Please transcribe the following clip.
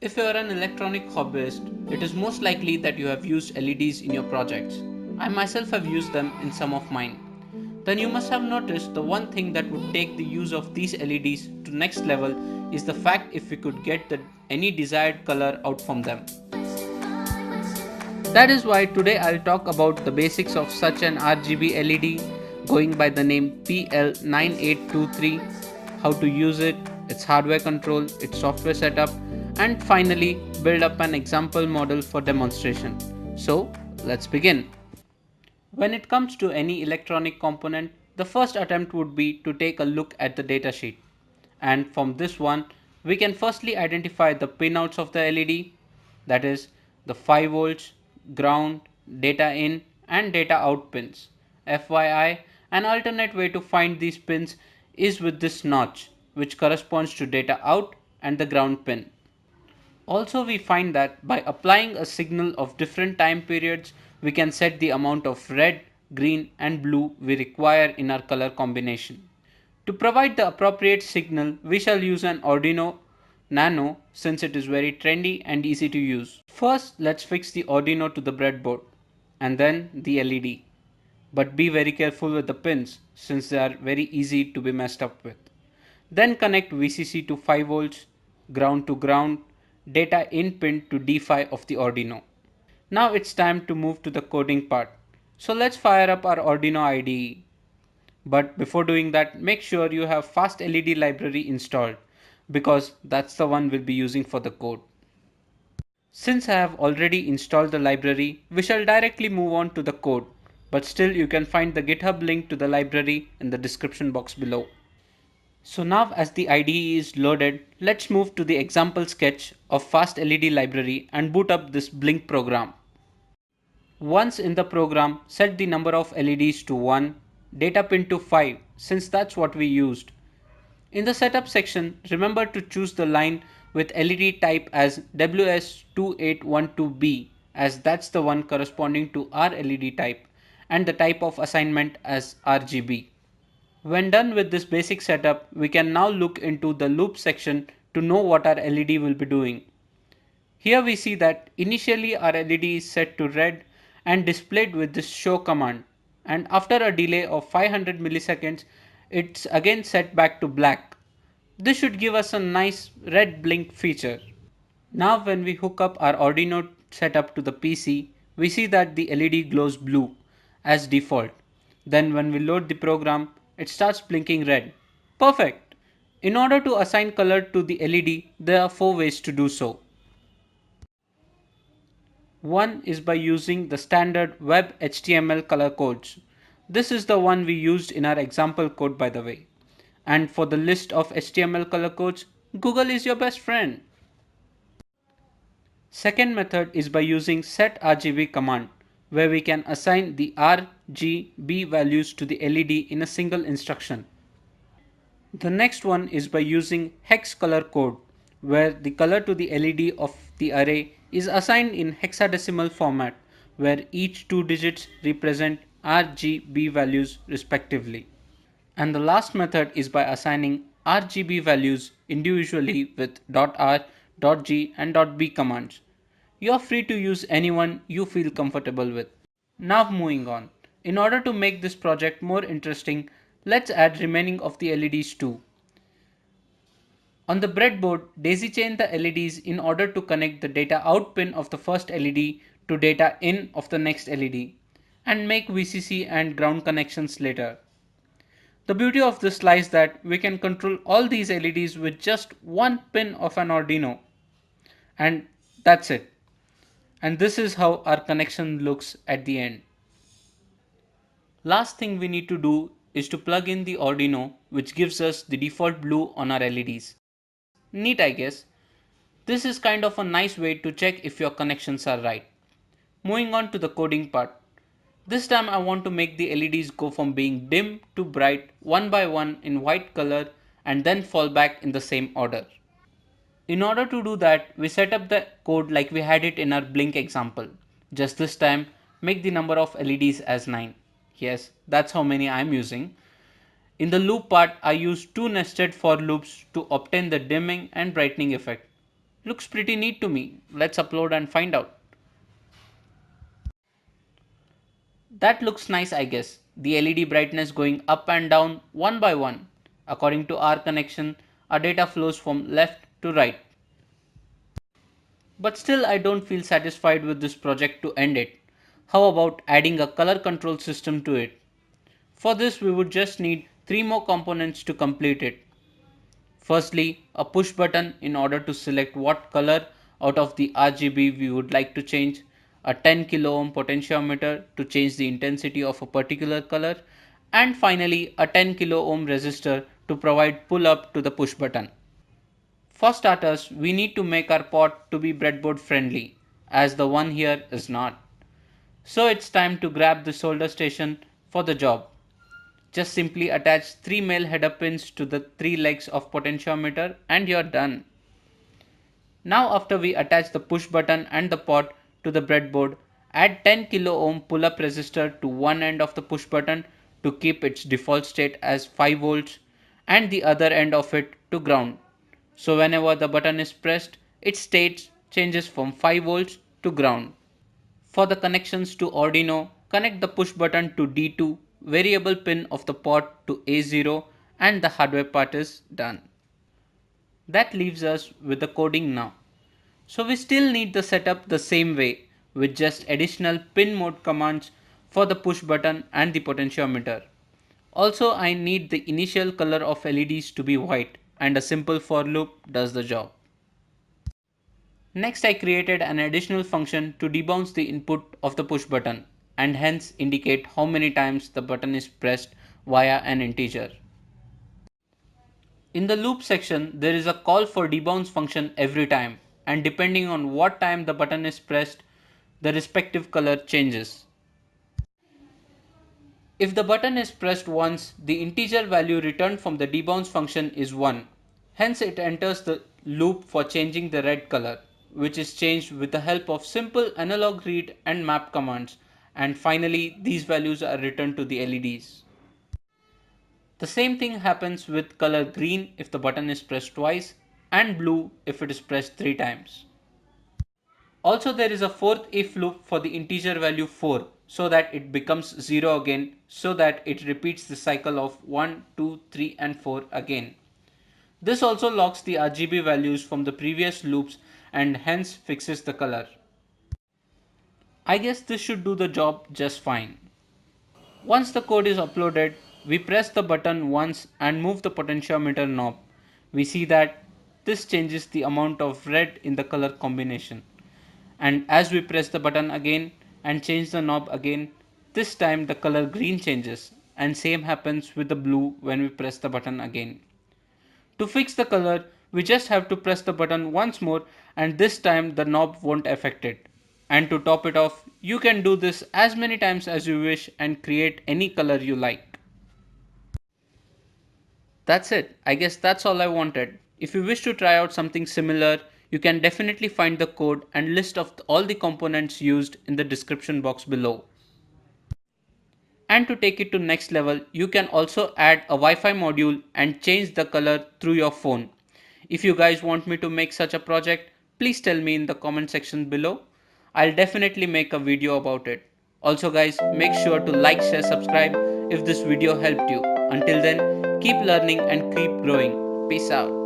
If you are an electronic hobbyist, it is most likely that you have used LEDs in your projects. I myself have used them in some of mine. Then you must have noticed the one thing that would take the use of these LEDs to next level is the fact if we could get any desired color out from them. That is why today I'll talk about the basics of such an RGB LED going by the name PL9823, how to use it, its hardware control, its software setup, and finally build up an example model for demonstration. So let's begin. When it comes to any electronic component, the first attempt would be to take a look at the datasheet. And from this one, we can firstly identify the pinouts of the LED, that is the 5 volts, ground, data in and data out pins. FYI, an alternate way to find these pins is with this notch, which corresponds to data out and the ground pin. Also, we find that by applying a signal of different time periods, we can set the amount of red, green and blue we require in our color combination. To provide the appropriate signal, we shall use an Arduino Nano since it is very trendy and easy to use. First, let's fix the Arduino to the breadboard and then the LED. But be very careful with the pins since they are very easy to be messed up with. Then connect VCC to 5 volts, ground to ground, data in pin to D5 of the Arduino. Now it's time to move to the coding part. So let's fire up our Arduino IDE. But before doing that, make sure you have Fast LED library installed because that's the one we'll be using for the code. Since I have already installed the library, we shall directly move on to the code, but still you can find the GitHub link to the library in the description box below. So now as the IDE is loaded, let's move to the example sketch of Fast LED library and boot up this Blink program. Once in the program, set the number of LEDs to 1, data pin to 5 since that's what we used. In the setup section, remember to choose the line with LED type as WS2812B as that's the one corresponding to our LED type and the type of assignment as RGB. When done with this basic setup, we can now look into the loop section to know what our LED will be doing. Here we see that initially our LED is set to red and displayed with this show command, and after a delay of 500 milliseconds it's again set back to black. This should give us a nice red blink feature. Now when we hook up our Arduino setup to the PC, we see that the LED glows blue as default. Then when we load the program, it starts blinking red. Perfect! In order to assign color to the LED, there are 4 ways to do so. One is by using the standard web HTML color codes. This is the one we used in our example code by the way. And for the list of HTML color codes, Google is your best friend. Second method is by using set RGB command where we can assign the RGB values to the LED in a single instruction. The next one is by using hex color code where the color to the LED of the array is assigned in hexadecimal format where each 2 digits represent RGB values respectively. And the last method is by assigning RGB values individually with .r, .g and .b commands. You are free to use anyone you feel comfortable with. Now moving on. In order to make this project more interesting, let's add remaining of the LEDs too. On the breadboard, daisy chain the LEDs in order to connect the data out pin of the first LED to data in of the next LED and make VCC and ground connections later. The beauty of this lies that we can control all these LEDs with just one pin of an Arduino. And that's it. And this is how our connection looks at the end. Last thing we need to do is to plug in the Arduino, which gives us the default blue on our LEDs. Neat, I guess. This is kind of a nice way to check if your connections are right. Moving on to the coding part. This time I want to make the LEDs go from being dim to bright one by one in white color and then fall back in the same order. In order to do that, we set up the code like we had it in our blink example. Just this time, make the number of LEDs as 9. Yes, that's how many I am using. In the loop part, I use 2 nested for loops to obtain the dimming and brightening effect. Looks pretty neat to me. Let's upload and find out. That looks nice, I guess. The LED brightness going up and down one by one. According to our connection, our data flows from left to right. But still I don't feel satisfied with this project to end it. How about adding a color control system to it? For this we would just need 3 more components to complete it. Firstly, a push button in order to select what color out of the RGB we would like to change, a 10 kilo ohm potentiometer to change the intensity of a particular color, and finally a 10 kilo ohm resistor to provide pull up to the push button. For starters, we need to make our pot to be breadboard friendly, as the one here is not. So it's time to grab the solder station for the job. Just simply attach 3 male header pins to the 3 legs of potentiometer and you're done. Now after we attach the push button and the pot to the breadboard, add 10 kilo ohm pull up resistor to one end of the push button to keep its default state as 5 volts and the other end of it to ground. So whenever the button is pressed, its state changes from 5 volts to ground. For the connections to Arduino, connect the push button to D2, variable pin of the pot to A0 and the hardware part is done. That leaves us with the coding now. So we still need the setup the same way with just additional pin mode commands for the push button and the potentiometer. Also I need the initial color of LEDs to be white and a simple for loop does the job. Next I created an additional function to debounce the input of the push button and hence indicate how many times the button is pressed via an integer. In the loop section there is a call for debounce function every time and depending on what time the button is pressed the respective color changes. If the button is pressed once, the integer value returned from the debounce function is 1. Hence it enters the loop for changing the red color, which is changed with the help of simple analog read and map commands, and finally these values are returned to the LEDs. The same thing happens with color green if the button is pressed twice and blue if it is pressed 3 times. Also there is a fourth if loop for the integer value 4 so that it becomes 0 again so that it repeats the cycle of 1, 2, 3 and 4 again. This also locks the RGB values from the previous loops and hence fixes the color. I guess this should do the job just fine. Once the code is uploaded, we press the button once and move the potentiometer knob. We see that this changes the amount of red in the color combination. And as we press the button again and change the knob again, this time the color green changes and same happens with the blue when we press the button again. To fix the color, we just have to press the button once more and this time the knob won't affect it. And to top it off, you can do this as many times as you wish and create any color you like. That's it. I guess that's all I wanted. If you wish to try out something similar, you can definitely find the code and list of all the components used in the description box below. And to take it to next level, you can also add a Wi-Fi module and change the color through your phone. If you guys want me to make such a project, please tell me in the comment section below. I'll definitely make a video about it. Also guys, make sure to like, share, subscribe if this video helped you. Until then, keep learning and keep growing. Peace out.